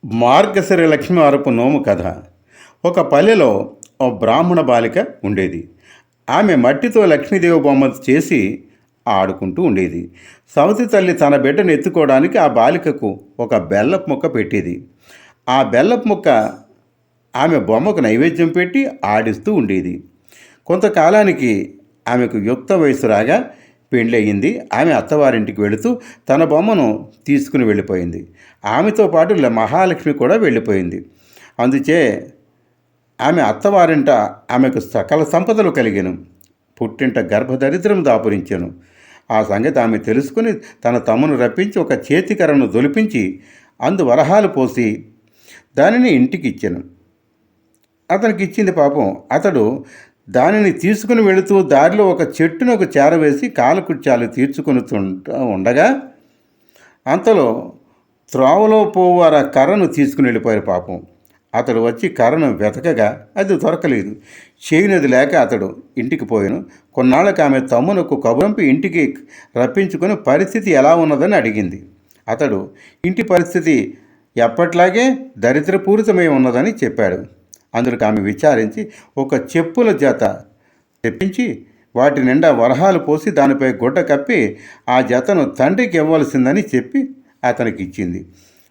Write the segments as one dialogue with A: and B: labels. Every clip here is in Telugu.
A: మార్గశిర లక్ష్మీవారపు నోము కథ. ఒక పల్లెలో ఓ బ్రాహ్మణ బాలిక ఉండేది. ఆమె మట్టితో లక్ష్మీదేవి బొమ్మ చేసి ఆడుకుంటూ ఉండేది. సవతి తల్లి తన బిడ్డను ఎత్తుకోవడానికి ఆ బాలికకు ఒక బెల్లపు ముక్క పెట్టేది. ఆ బెల్లపు ముక్క ఆమె బొమ్మకు నైవేద్యం పెట్టి ఆడిస్తూ ఉండేది. కొంతకాలానికి ఆమెకు యుక్త వయసు రాగా పెళ్ళయింది. ఆమె అత్తవారింటికి వెళుతూ తన బొమ్మను తీసుకుని వెళ్ళిపోయింది. ఆమెతో పాటు మహాలక్ష్మి కూడా వెళ్ళిపోయింది. అందుచే ఆమె అత్తవారింట ఆమెకు సకల సంపదలు కలిగెను. పుట్టింట గర్భదరిద్రం దాపురించెను. ఆ సంగతి ఆమె తెలుసుకుని తన తమ్మును రప్పించి ఒక చేతికరను దొలిపించి అందు వరహాలు పోసి దానిని ఇంటికి ఇచ్చాను. అతనికి ఇచ్చింది. పాపం అతడు దానిని తీసుకుని వెళుతూ దారిలో ఒక చెట్టునకు చేరవేసి కాలకృత్యాలు తీర్చుకుని ఉండగా అంతలో త్రోవలో పోవారు ఆ కర్రను తీసుకుని వెళ్ళిపోయారు. పాపం అతడు వచ్చి కర్రను వెతకగా అది దొరకలేదు. చేయనది లేక అతడు ఇంటికి పోయాను. కొన్నాళ్ళకి ఆమె తమ్మునకు కబురంపి ఇంటికి రప్పించుకొని పరిస్థితి ఎలా ఉన్నదని అడిగింది. అతడు ఇంటి పరిస్థితి ఎప్పట్లాగే దరిద్రపూరితమై ఉన్నదని చెప్పాడు. అందుకు ఆమె విచారించి ఒక చెప్పుల జత తెప్పించి వాటి నిండా వరహాలు పోసి దానిపై గుడ్డ కప్పి ఆ జతను తండ్రికి ఇవ్వాల్సిందని చెప్పి అతనికి ఇచ్చింది.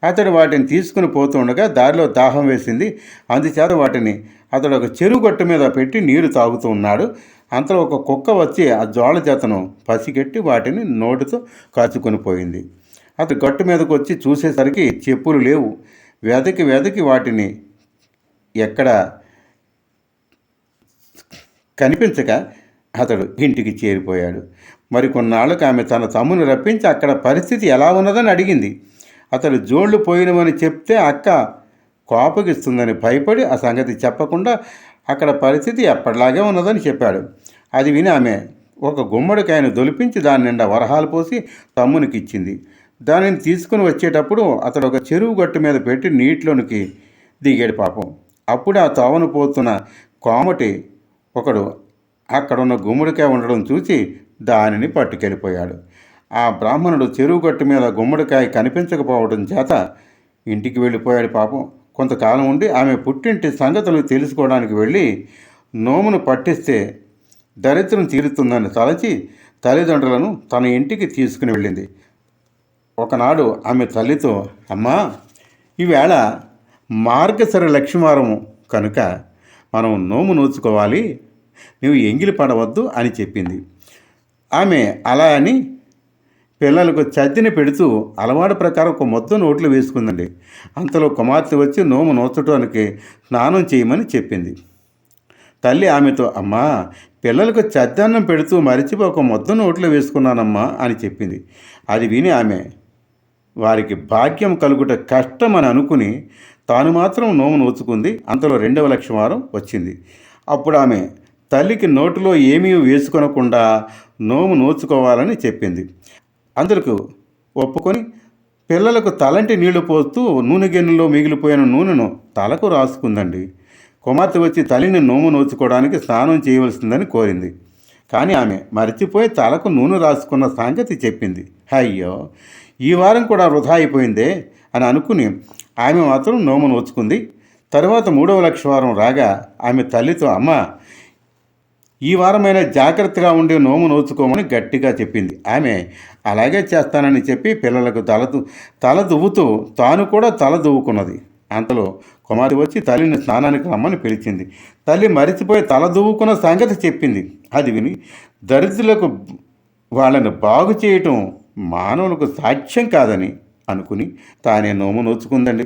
A: అతడు వాటిని తీసుకుని పోతుండగా దారిలో దాహం వేసింది. అందుచేత వాటిని అతడు ఒక చెరువు గట్టు మీద పెట్టి నీరు తాగుతూ ఉన్నాడు. అంతలో ఒక కుక్క వచ్చి ఆ జోళ జతను పసిగట్టి వాటిని నోటితో కాచుకొని పోయింది. అతడు గట్టు మీదకు వచ్చి చూసేసరికి చెప్పులు లేవు. వెదకి వెదకి వాటిని ఎక్కడ కనిపించక అతడు ఇంటికి చేరిపోయాడు. మరి కొన్నాళ్ళకు ఆమె తన తమ్ముని రప్పించి అక్కడ పరిస్థితి ఎలా ఉన్నదని అడిగింది. అతడు జోళ్లు పోయినవని చెప్తే అక్క కోపగిస్తుందని భయపడి ఆ సంగతి చెప్పకుండా అక్కడ పరిస్థితి ఎప్పటిలాగే ఉన్నదని చెప్పాడు. అది విని ఆమె ఒక గుమ్మడికాయను దొలిపించి దాని నిండా వరహాలు పోసి తమ్మునికి ఇచ్చింది. దానిని తీసుకుని వచ్చేటప్పుడు అతడు ఒక చెరువు గట్టు మీద పెట్టి నీటిలోనికి దిగాడు. పాపం అప్పుడు ఆ తోవను పోతున్న కోమటి ఒకడు అక్కడున్న గుమ్మడికాయ ఉండడం చూసి దానిని పట్టుకెళ్ళిపోయాడు. ఆ బ్రాహ్మణుడు చెరువు గట్టు మీద గుమ్మడికాయ కనిపించకపోవడం చేత ఇంటికి వెళ్ళిపోయాడు. పాపం కొంతకాలం ఉండి ఆమె పుట్టింటి సంగతులు తెలుసుకోవడానికి వెళ్ళి నోమును పట్టిస్తే దరిద్రం తీరుతుందని తలచి తల్లిదండ్రులను తన ఇంటికి తీసుకుని వెళ్ళింది. ఒకనాడు ఆమె తల్లితో, అమ్మా, ఈవేళ మార్గశిర లక్ష్మీవారం కనుక మనం నోము నోచుకోవాలి, నువ్వు ఎంగిలి పడవద్దు అని చెప్పింది. ఆమె అలా అని పిల్లలకు చద్దిని పెడుతూ అలవాటు ప్రకారం ఒక మొత్తం నోట్లు వేసుకుందండి. అంతలో కుమార్తె వచ్చి నోము నోచడానికి స్నానం చేయమని చెప్పింది. తల్లి ఆమెతో, అమ్మా, పిల్లలకు చద్దన్నం పెడుతూ మరిచిపో ఒక మొత్తం నోట్లో వేసుకున్నానమ్మా అని చెప్పింది. అది విని ఆమె వారికి భాగ్యం కలుగుట కష్టం అని అనుకుని తాను మాత్రం నోము నోచుకుంది. అంతలో 2వ లక్ష్మీవారం వచ్చింది. అప్పుడు ఆమె తల్లికి నోటిలో ఏమీ వేసుకొనకుండా నోము నోచుకోవాలని చెప్పింది. అందుకు ఒప్పుకొని పిల్లలకు తలంటి నీళ్లు పోస్తూ నూనె గిన్నెలో మిగిలిపోయిన నూనెను తలకు రాసుకుందండి. కుమార్తె వచ్చి తల్లిని నోము నోచుకోవడానికి స్నానం చేయవలసిందని కోరింది. కానీ ఆమె మరిచిపోయి తలకు నూనె రాసుకున్న సంగతి చెప్పింది. అయ్యో, ఈ వారం కూడా వృధా అయిపోయిందే అని అనుకుని ఆమె మాత్రం నోము నోచుకుంది. తరువాత 3వ లక్ష్మీవారం రాగా ఆమె తల్లితో, అమ్మ, ఈ వారమైనా జాగ్రత్తగా ఉండి నోము నోచుకోమని గట్టిగా చెప్పింది. ఆమె అలాగే చేస్తానని చెప్పి పిల్లలకు తల దువ్వుతూ తాను కూడా తల దువ్వుకున్నది. అంతలో కుమార్తె వచ్చి తల్లిని స్నానానికి రమ్మని పిలిచింది. తల్లి మరిచిపోయి తల దువ్వుకున్న సంగతి చెప్పింది. అది విని దరిద్రులకు వాళ్ళని బాగు చేయటం మానవులకు సాధ్యం కాదని అనుకుని తానే నోము నోచుకుందండి.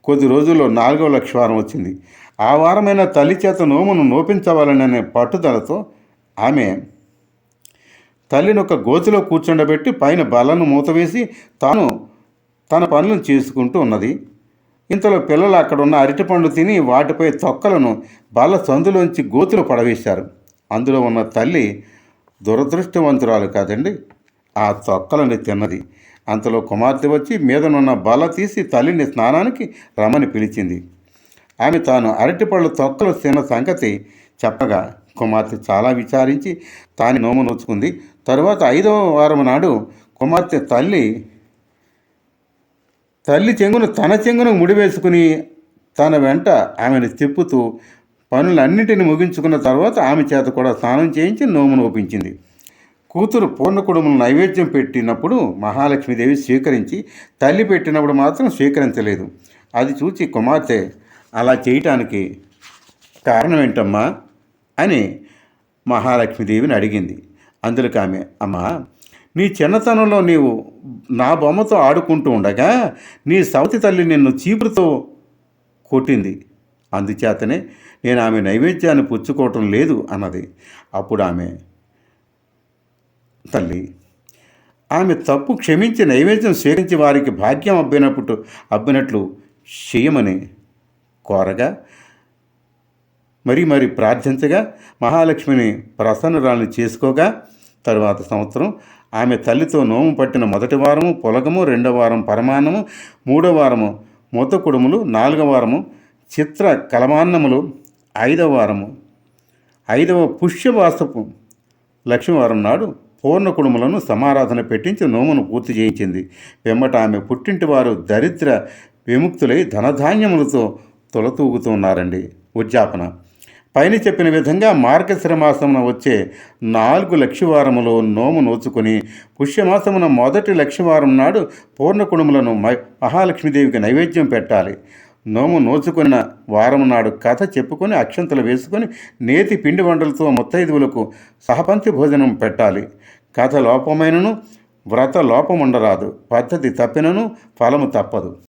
A: కొద్ది రోజుల్లో 4వ లక్ష్మీవారం వచ్చింది. ఆ వారమైన తల్లి చేత నోమును నోపించవాలనే పట్టుదలతో ఆమె తల్లిని ఒక గోతిలో కూర్చుండబెట్టి పైన బల్లను మూతవేసి తాను తన పనులను చేసుకుంటూ ఉన్నది. ఇంతలో పిల్లలు అక్కడున్న అరటిపండు తిని వాటిపై తొక్కలను బల్ల సందులోంచి గోతిలో పడవేశారు. అందులో ఉన్న తల్లి దురదృష్టవంతురాలు కాదండి, ఆ తొక్కలని తిన్నది. అంతలో కుమార్తె వచ్చి మీదనున్న బల్ల తీసి తల్లిని స్నానానికి రమ్మని పిలిచింది. ఆమె తాను అరటిపళ్ళు తొక్కలు తిన్న సంగతి చెప్పగా కుమార్తె చాలా విచారించి తాను నోము నోచుకుంది. తరువాత 5వ వారం నాడు కుమార్తె తల్లి తల్లి చెంగును తన చెంగును ముడివేసుకుని తన వెంట ఆమెను తిప్పుతూ పనులన్నిటిని ముగించుకున్న తర్వాత ఆమె చేత కూడా స్నానం చేయించి నోమును ఒప్పించింది. కూతురు పూర్ణకుడుములు నైవేద్యం పెట్టినప్పుడు మహాలక్ష్మీదేవి స్వీకరించి, తల్లి పెట్టినప్పుడు మాత్రం స్వీకరించలేదు. అది చూచి కుమార్తె అలా చేయటానికి కారణం ఏంటమ్మా అని మహాలక్ష్మీదేవిని అడిగింది. అందులోకి ఆమె, అమ్మా, నీ చిన్నతనంలో నీవు నా బొమ్మతో ఆడుకుంటూ ఉండగా నీ సవతి తల్లి నిన్ను చీపురుతో కొట్టింది. అందుచేతనే నేను ఆమె నైవేద్యాన్ని పుచ్చుకోవటం లేదు అన్నది. అప్పుడు ఆమె తల్లి ఆమె తప్పు క్షమించి నైవేద్యం స్వీకరించి వారికి భాగ్యం అబ్బినట్లు చేయమని కోరగా మరి ప్రార్థించగా మహాలక్ష్మిని ప్రసన్నురాలను చేసుకోగా తరువాత సంవత్సరం ఆమె తల్లితో నోము పట్టిన మొదటి వారము పొలగము, రెండవ వారం పరమాన్నము, మూడవ వారము మూతకుడుములు, నాలుగవ వారము చిత్ర కలమాన్నములు, ఐదవ పుష్యవాసపు లక్ష్మీవారం నాడు పూర్ణ కుడుములను సమారాధన పెట్టించి నోమును పూర్తి చేయించింది. వెంబట ఆమె పుట్టింటి వారు దరిద్ర విముక్తులై ధనధాన్యములతో తొలతూగుతున్నారండి. ఉద్యాపన పైన చెప్పిన విధంగా మార్గశిర మాసమున వచ్చే 4 లక్షవారములో నోము నోచుకొని పుష్యమాసమున మొదటి లక్షవారం నాడు పూర్ణ కుడుములను మహాలక్ష్మీదేవికి నైవేద్యం పెట్టాలి. నోము నోచుకున్న వారం నాడు కథ చెప్పుకొని అక్షంతలు వేసుకొని నేతి పిండి వంటలతో ముత్తైదువులకు సహపంక్తి భోజనం పెట్టాలి. కథ లోపమైనను వ్రత లోపముండరాదు, పద్ధతి తప్పినను ఫలము తప్పదు.